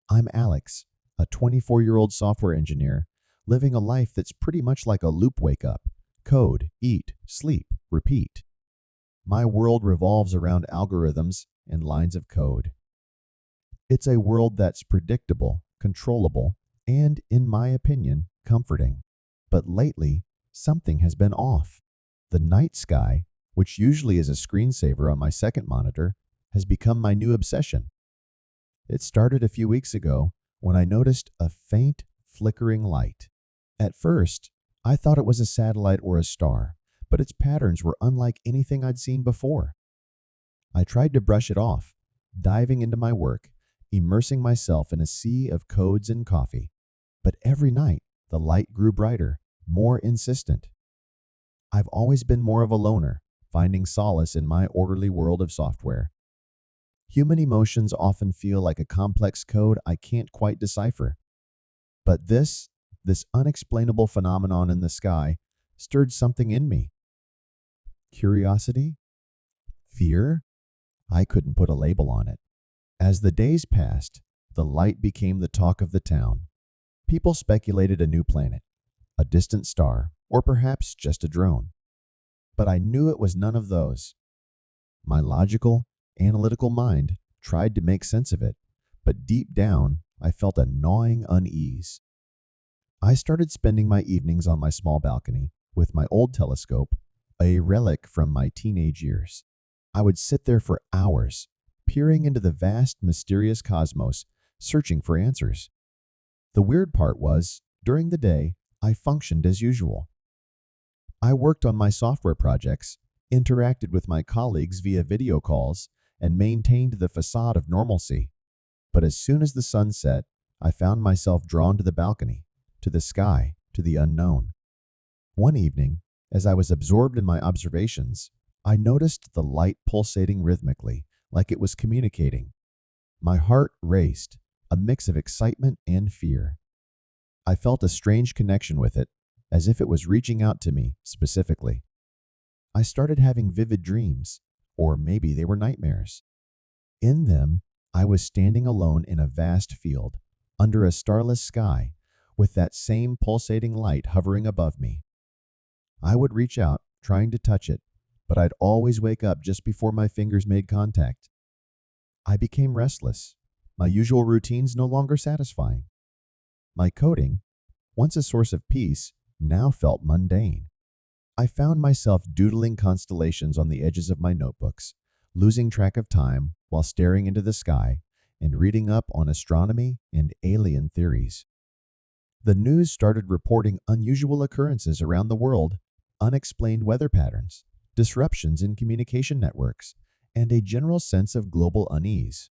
I'm Alex, a 24-year-old software engineer living a life that's pretty much like a loop wake up, code, eat, sleep, repeat. My world revolves around algorithms and lines of code. It's a world that's predictable, controllable, and, in my opinion, comforting. But lately, something has been off. The night sky, which usually is a screensaver on my second monitor, has become my new obsession. It started a few weeks ago when I noticed a faint, flickering light. At first, I thought it was a satellite or a star, but its patterns were unlike anything I'd seen before. I tried to brush it off, diving into my work, immersing myself in a sea of codes and coffee. But every night, the light grew brighter, more insistent. I've always been more of a loner, finding solace in my orderly world of software. Human emotions often feel like a complex code I can't quite decipher. But this unexplainable phenomenon in the sky stirred something in me. Curiosity? Fear? I couldn't put a label on it. As the days passed, the light became the talk of the town. People speculated a new planet, a distant star, or perhaps just a drone. But I knew it was none of those. My logical, analytical mind tried to make sense of it, but deep down, I felt a gnawing unease. I started spending my evenings on my small balcony with my old telescope, a relic from my teenage years. I would sit there for hours, peering into the vast, mysterious cosmos, searching for answers. The weird part was, during the day, I functioned as usual. I worked on my software projects, interacted with my colleagues via video calls, and maintained the facade of normalcy. But as soon as the sun set, I found myself drawn to the balcony, to the sky, to the unknown. One evening, as I was absorbed in my observations, I noticed the light pulsating rhythmically, like it was communicating. My heart raced, a mix of excitement and fear. I felt a strange connection with it, as if it was reaching out to me specifically. I started having vivid dreams, or maybe they were nightmares. In them, I was standing alone in a vast field, under a starless sky, with that same pulsating light hovering above me. I would reach out, trying to touch it, but I'd always wake up just before my fingers made contact. I became restless, my usual routines no longer satisfying. My coding, once a source of peace, now felt mundane. I found myself doodling constellations on the edges of my notebooks, losing track of time while staring into the sky and reading up on astronomy and alien theories. The news started reporting unusual occurrences around the world, unexplained weather patterns, disruptions in communication networks, and a general sense of global unease.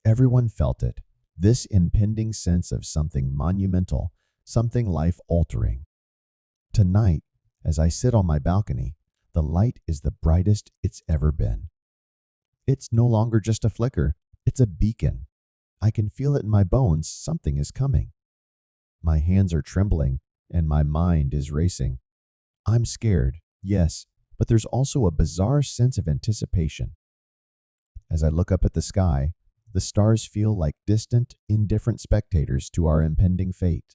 Everyone felt it, this impending sense of something monumental, something life-altering. Tonight, as I sit on my balcony, the light is the brightest it's ever been. It's no longer just a flicker, it's a beacon. I can feel it in my bones, something is coming. My hands are trembling, and my mind is racing. I'm scared, yes, but there's also a bizarre sense of anticipation. As I look up at the sky, the stars feel like distant, indifferent spectators to our impending fate.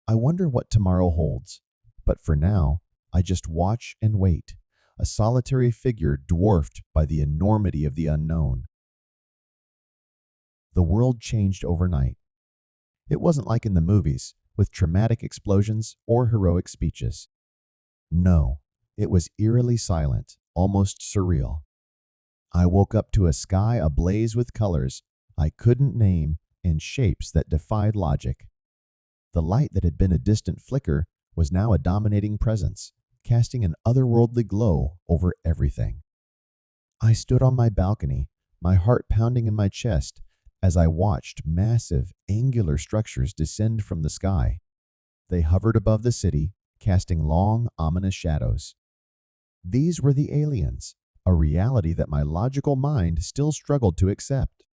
I wonder what tomorrow holds, but for now, I just watch and wait, a solitary figure dwarfed by the enormity of the unknown. The world changed overnight. It wasn't like in the movies, with dramatic explosions or heroic speeches. No, it was eerily silent, almost surreal. I woke up to a sky ablaze with colors I couldn't name and shapes that defied logic. The light that had been a distant flicker was now a dominating presence, casting an otherworldly glow over everything. I stood on my balcony, my heart pounding in my chest, as I watched massive, angular structures descend from the sky. They hovered above the city, casting long, ominous shadows. These were the aliens, a reality that my logical mind still struggled to accept.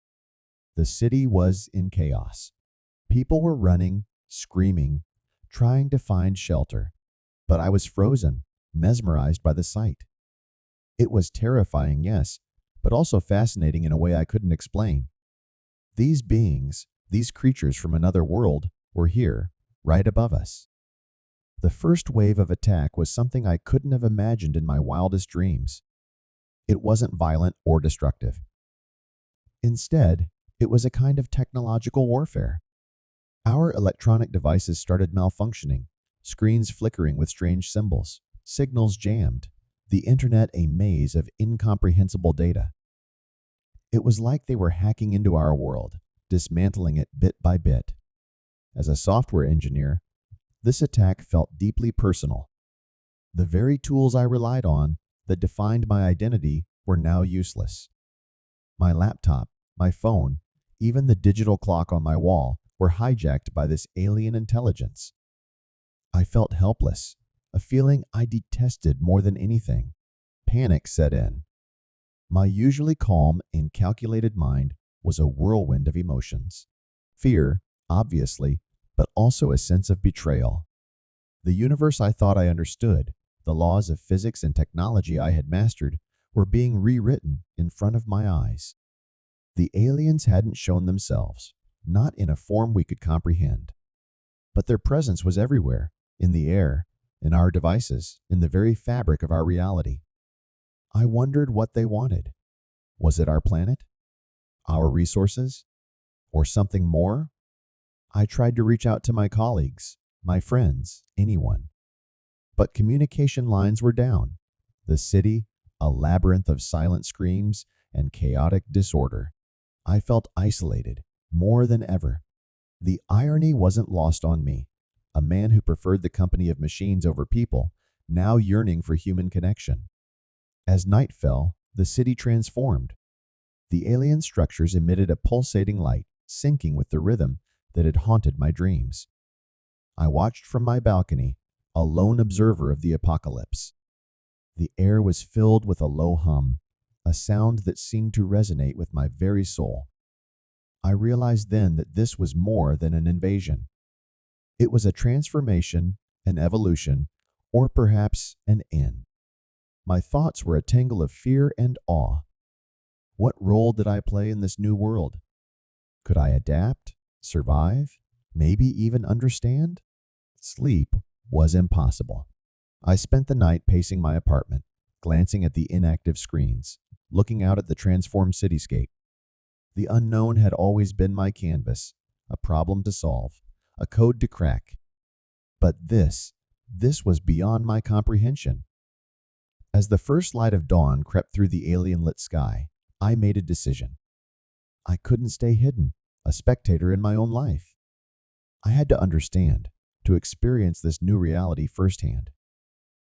The city was in chaos. People were running, screaming, trying to find shelter. But I was frozen, mesmerized by the sight. It was terrifying, yes, but also fascinating in a way I couldn't explain. These beings, These creatures from another world were here, right above us. The first wave of attack was something I couldn't have imagined in my wildest dreams. It wasn't violent or destructive. Instead, it was a kind of technological warfare. Our electronic devices started malfunctioning, screens flickering with strange symbols, signals jammed, the internet a maze of incomprehensible data. It was like they were hacking into our world, dismantling it bit by bit. As a software engineer, this attack felt deeply personal. The very tools I relied on that defined my identity were now useless. My laptop, my phone, even the digital clock on my wall were hijacked by this alien intelligence. I felt helpless, a feeling I detested more than anything. Panic set in. My usually calm and calculated mind was a whirlwind of emotions. Fear, obviously, but also a sense of betrayal. The universe I thought I understood, the laws of physics and technology I had mastered, were being rewritten in front of my eyes. The aliens hadn't shown themselves, not in a form we could comprehend. But their presence was everywhere, in the air, in our devices, in the very fabric of our reality. I wondered what they wanted. Was it our planet? Our resources? Or something more? I tried to reach out to my colleagues, my friends, anyone. But communication lines were down. The city, a labyrinth of silent screams and chaotic disorder. I felt isolated, more than ever. The irony wasn't lost on me. A man who preferred the company of machines over people, now yearning for human connection. As night fell, the city transformed. The alien structures emitted a pulsating light, syncing with the rhythm that had haunted my dreams. I watched from my balcony, a lone observer of the apocalypse. The air was filled with a low hum, a sound that seemed to resonate with my very soul. I realized then that this was more than an invasion. It was a transformation, an evolution, or perhaps an end. My thoughts were a tangle of fear and awe. What role did I play in this new world? Could I adapt, survive, maybe even understand? Sleep was impossible. I spent the night pacing my apartment, glancing at the inactive screens, looking out at the transformed cityscape. The unknown had always been my canvas, a problem to solve, a code to crack. But this was beyond my comprehension. As the first light of dawn crept through the alien-lit sky, I made a decision. I couldn't stay hidden, a spectator in my own life. I had to understand, to experience this new reality firsthand.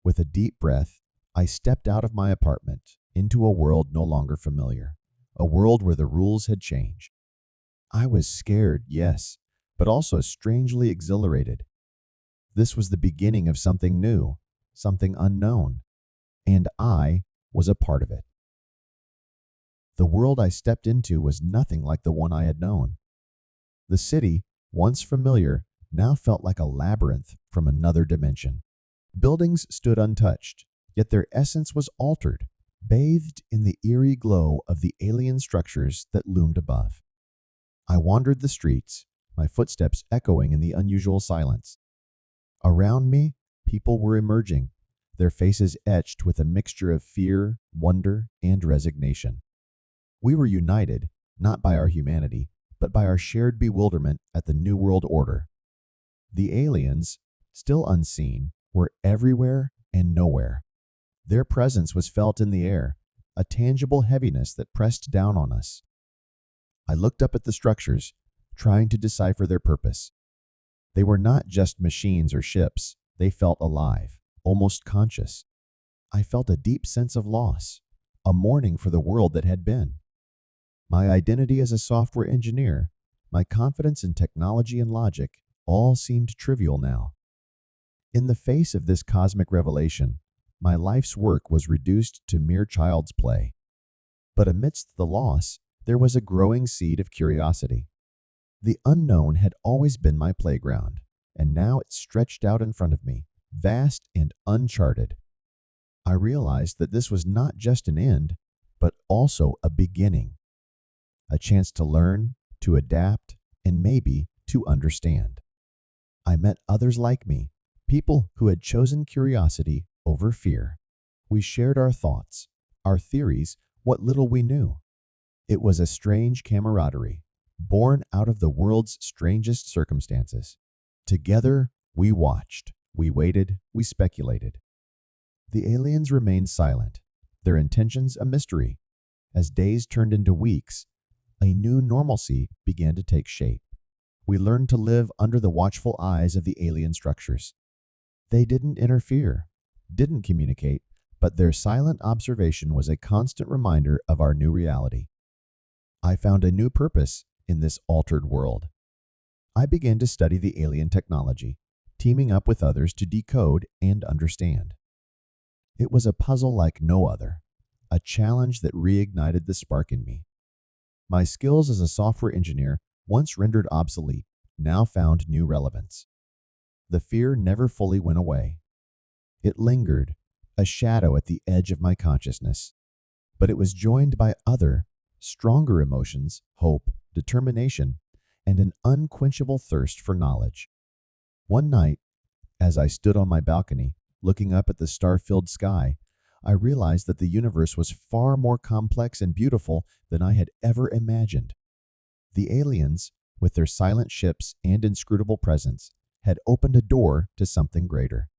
With a deep breath, I stepped out of my apartment into a world no longer familiar, a world where the rules had changed. I was scared, yes, but also strangely exhilarated. This was the beginning of something new, something unknown, and I was a part of it. The world I stepped into was nothing like the one I had known. The city, once familiar, now felt like a labyrinth from another dimension. Buildings stood untouched, yet their essence was altered, bathed in the eerie glow of the alien structures that loomed above. I wandered the streets, my footsteps echoing in the unusual silence. Around me, people were emerging, their faces etched with a mixture of fear, wonder, and resignation. We were united, not by our humanity, but by our shared bewilderment at the New World Order. The aliens, still unseen, were everywhere and nowhere. Their presence was felt in the air, a tangible heaviness that pressed down on us. I looked up at the structures, trying to decipher their purpose. They were not just machines or ships. They felt alive, almost conscious. I felt a deep sense of loss, a mourning for the world that had been. My identity as a software engineer, my confidence in technology and logic, all seemed trivial now. In the face of this cosmic revelation, my life's work was reduced to mere child's play. But amidst the loss, there was a growing seed of curiosity. The unknown had always been my playground, and now it stretched out in front of me, vast and uncharted. I realized that this was not just an end, but also a beginning. A chance to learn, to adapt, and maybe to understand. I met others like me, people who had chosen curiosity over fear. We shared our thoughts, our theories, what little we knew. It was a strange camaraderie, born out of the world's strangest circumstances. Together, we watched, we waited, we speculated. The aliens remained silent, their intentions a mystery. As days turned into weeks, a new normalcy began to take shape. We learned to live under the watchful eyes of the alien structures. They didn't interfere, didn't communicate, but their silent observation was a constant reminder of our new reality. I found a new purpose in this altered world. I began to study the alien technology, teaming up with others to decode and understand. It was a puzzle like no other, a challenge that reignited the spark in me. My skills as a software engineer, once rendered obsolete, now found new relevance. The fear never fully went away. It lingered, a shadow at the edge of my consciousness, but it was joined by other, stronger emotions, hope, determination, and an unquenchable thirst for knowledge. One night, as I stood on my balcony, looking up at the star-filled sky, I realized that the universe was far more complex and beautiful than I had ever imagined. The aliens, with their silent ships and inscrutable presence, had opened a door to something greater.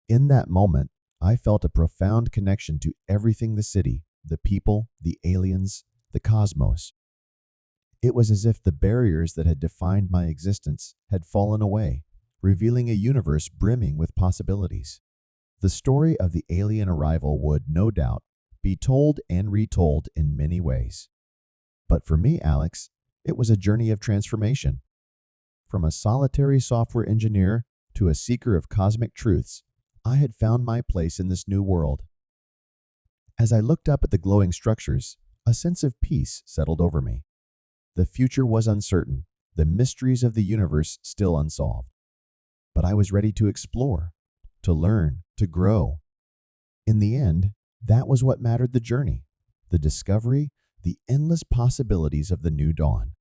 In that moment, I felt a profound connection to everything: the city, the people, the aliens, the cosmos. It was as if the barriers that had defined my existence had fallen away, revealing a universe brimming with possibilities. The story of the alien arrival would, no doubt, be told and retold in many ways. But for me, Alex, it was a journey of transformation. From a solitary software engineer to a seeker of cosmic truths, I had found my place in this new world. As I looked up at the glowing structures, a sense of peace settled over me. The future was uncertain, the mysteries of the universe still unsolved. But I was ready to explore, to learn, to grow. In the end, that was what mattered: the journey, the discovery, the endless possibilities of the new dawn.